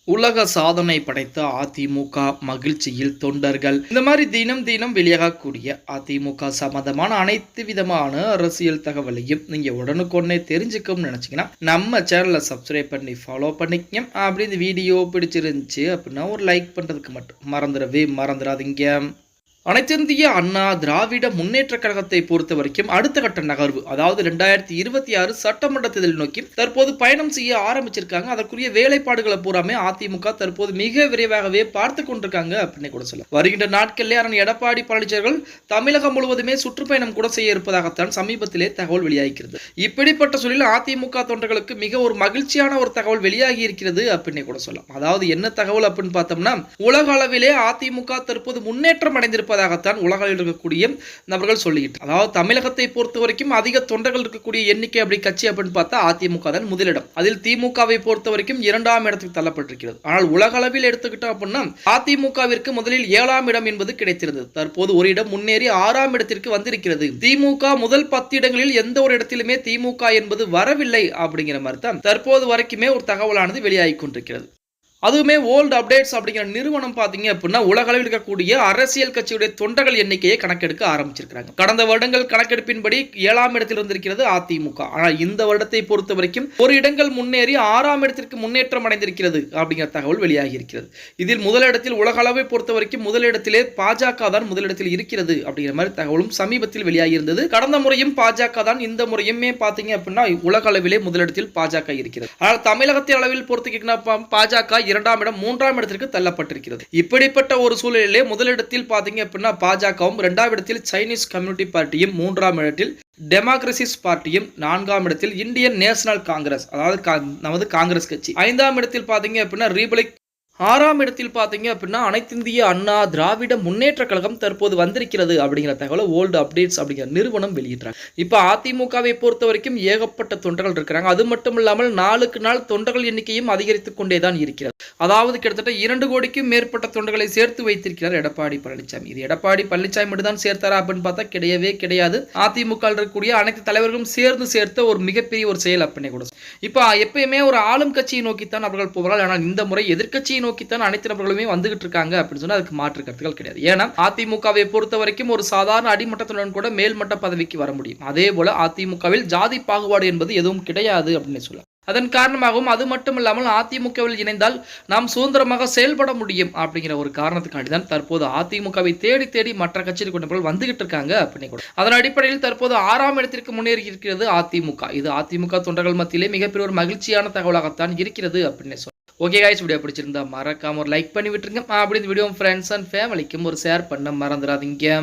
உலக சாதனை படைத்த அதிமுக மகிழ்ச்சியில் தொண்டர்கள். இந்த மாதிரி தினம் தினம் வெளியாகக்கூடிய அதிமுக சம்பந்தமான அனைத்து விதமான அரசியல் தகவலையும் நீங்க உடனுக்குடனே தெரிஞ்சுக்கணும்னு நினைச்சீங்கன்னா நம்ம சேனலை சப்ஸ்கிரைப் பண்ணி ஃபாலோ பண்ணிக்கங்க. அப்படி இந்த வீடியோ பிடிச்சிருந்துச்சு அப்படின்னா ஒரு லைக் பண்றதுக்கு மட்டும் மறந்துடாதீங்க. அனைத்திந்திய அண்ணா திராவிட முன்னேற்ற கழகத்தை பொறுத்த வரைக்கும் அடுத்த கட்ட நகர்வு, அதாவது 2026 சட்டமன்ற தேர்தல் நோக்கி தற்போது பயணம் செய்ய ஆரம்பிச்சிருக்காங்க. அதற்குரிய வேலைப்பாடுகளை பூராமே அதிமுக தற்போது மிக விரைவாகவே பார்த்து கொண்டிருக்காங்க அப்படின்னு கூட சொல்லலாம். வருகின்ற நாட்களிலே அண்ணன் எடப்பாடி பழனிசாமி தமிழகம் முழுவதுமே சுற்றுப்பயணம் கூட செய்ய இருப்பதாகத்தான் சமீபத்திலே தகவல் வெளியாகிறது. இப்படிப்பட்ட சூழலில் அதிமுக தொண்டர்களுக்கு மிக ஒரு மகிழ்ச்சியான ஒரு தகவல் வெளியாகி இருக்கிறது அப்படின்னு கூட சொல்லலாம். அதாவது என்ன தகவல் அப்படின்னு பார்த்தோம்னா, உலக அளவிலே அதிமுக தற்போது முன்னேற்றம் அடைந்திருப்ப உலக அளவில் இருக்கக்கூடிய நபர்கள் சொல்லிட்டு, அதாவது தமிழகத்தை பொறுத்த வரைக்கும் அதிக தொண்டர்கள் இருக்கக்கூடிய எண்ணிக்கை அப்படி கட்சி அப்படின்னு பார்த்தா அதிமுக தான் முதலிடம். அதில் திமுகவை பொறுத்த வரைக்கும் 2ஆம் இடத்துக்கு தள்ளப்பட்டிருக்கிறது. ஆனால் உலக அளவில் எடுத்துக்கிட்டோம் அப்படின்னா அதிமுகவிற்கு முதலில் 7ஆம் இடம் என்பது கிடைத்திருந்தது. தற்போது ஒரு இடம் முன்னேறி 6ஆம் இடத்திற்கு வந்திருக்கிறது. திமுக முதல் 10 இடங்களில் எந்த ஒரு இடத்திலுமே திமுக என்பது வரவில்லை அப்படிங்கிற மாதிரி தான் தற்போது வரைக்குமே ஒரு தகவலானது வெளியாகி கொண்டிருக்கிறது. அதுவுமே ஓல்டு அப்டேட்ஸ் அப்படிங்கிற நிறுவனம் பார்த்தீங்க அப்படின்னா உலக அளவில் இருக்கக்கூடிய அரசியல் கட்சியுடைய தொண்டர்கள் எண்ணிக்கையை கணக்கெடுக்க ஆரம்பிச்சிருக்காங்க. கடந்த வருடங்கள் கணக்கெடுப்பின்படி 7ஆம் இடத்தில் இருந்திருக்கிறது அதிமுக. ஆனால் இந்த வருடத்தை பொறுத்த வரைக்கும் ஒரு இடங்கள் முன்னேறி 6ஆம் இடத்திற்கு முன்னேற்றம் அடைந்திருக்கிறது அப்படிங்கிற தகவல் வெளியாகி இருக்கிறது. இதில் முதலிடத்தில் உலக அளவை பொறுத்த வரைக்கும் முதலிடத்திலே பாஜக தான் முதலிடத்தில் இருக்கிறது அப்படிங்கிற மாதிரி தகவலும் சமீபத்தில் வெளியாகி இருந்தது. கடந்த முறையும் பாஜக தான், இந்த முறையுமே பார்த்தீங்க அப்படின்னா உலக அளவிலே முதலிடத்தில் பாஜக இருக்கிறது. ஆனால் தமிழகத்தின் அளவில் பொறுத்த பாஜக 2ஆம் இடம் 3ஆம் இடத்திற்கு தள்ளப்பட்டிருக்கிறது. இப்படிப்பட்ட ஒரு சூழலிலே முதலிடத்தில் பாத்தீங்க அப்படின்னா பாஜகவும், 2ஆம் இடத்தில் சைனீஸ் கம்யூனிட்டி பார்ட்டியும், 3ஆம் இடத்தில் டெமோக்ரசிஸ் பார்ட்டியும், 4ஆம் இடத்தில் இந்தியன் நேஷனல் காங்கிரஸ் அதாவது நமது காங்கிரஸ் கட்சி, 5ஆம் இடத்தில் பாத்தீங்க அப்படின்னா ரிபப்ளிக், 6ஆம் இடத்தில் பார்த்தீங்க அப்படின்னா அனைத்திந்திய அண்ணா திராவிட முன்னேற்ற கழகம் தற்போது வந்திருக்கிறது அப்படிங்கிற தகவலை ஓல்டு அப்டேட்ஸ் அப்படிங்கிற நிறுவனம் வெளியிட்டாங்க. இப்போ அதிமுகவை பொறுத்த வரைக்கும் ஏகப்பட்ட தொண்டர்கள் இருக்கிறாங்க. அது மட்டும் இல்லாமல் நாளுக்கு நாள் தொண்டர்கள் எண்ணிக்கையும் அதிகரித்துக் கொண்டேதான் இருக்கிறது. அதாவது கிட்டத்தட்ட 2 கோடிக்கும் மேற்பட்ட தொண்டர்களை சேர்த்து வைத்திருக்கிறார் எடப்பாடி பழனிசாமி. இது எடப்பாடி பழனிசாமி மட்டும் தான் சேர்த்தாரா அப்படின்னு பார்த்தா கிடையவே கிடையாது. அதிமுக இருக்கக்கூடிய அனைத்து தலைவர்களும் சேர்த்த ஒரு மிகப்பெரிய ஒரு செயல் அப்படின்னு கூட. இப்போ எப்பயுமே ஒரு ஆளும் கட்சியை நோக்கித்தான் அவர்கள் போவார்கள். ஆனால் இந்த முறை எதிர்க்கட்சியை நோக்கித்தான் அனைத்து நபர்களுமே வந்துகிட்டு இருக்காங்க அப்படின்னு சொன்னா அதுக்கு மாற்று கருத்துக்கள் கிடையாது. ஏன்னா அதிமுகவை பொறுத்த வரைக்கும் ஒரு சாதாரண அடிமட்டத்துடன் கூட மேல்மட்ட பதவிக்கு வர முடியும். அதே போல அதிமுகவில் ஜாதி பாகுபாடு என்பது எதுவும் கிடையாது அப்படின்னு சொல்லலாம். அதன் காரணமாகவும் அது மட்டும் இல்லாமல் அதிமுகவில் இணைந்தால் நாம் சுதந்திரமாக செயல்பட முடியும் அப்படிங்கிற ஒரு காரணத்துக்காண்டி தான் தற்போது அதிமுகவை தேடி தேடி மற்ற கட்சியில் கொண்டவர்கள் வந்துகிட்டு இருக்காங்க அப்படின்னு கூட. அதன் அடிப்படையில் தற்போது 6ஆம் இடத்திற்கு முன்னேறி இருக்கிறது அதிமுக. இது அதிமுக தொண்டர்கள் மத்தியிலே மிகப்பெரிய ஒரு மகிழ்ச்சியான தகவலாகத்தான் இருக்கிறது அப்படின்னு சொல்லலாம். ஓகே गाइस, வீடியோ பிடிச்சிருந்தா மறக்காம ஒரு லைக் பண்ணி விட்டுருங்க. அப்படி இந்த வீடியோ ஃப்ரெண்ட்ஸ் அண்ட் ஃபேமிலிக்கும் ஒரு ஷேர் பண்ண மறந்துடாதீங்க.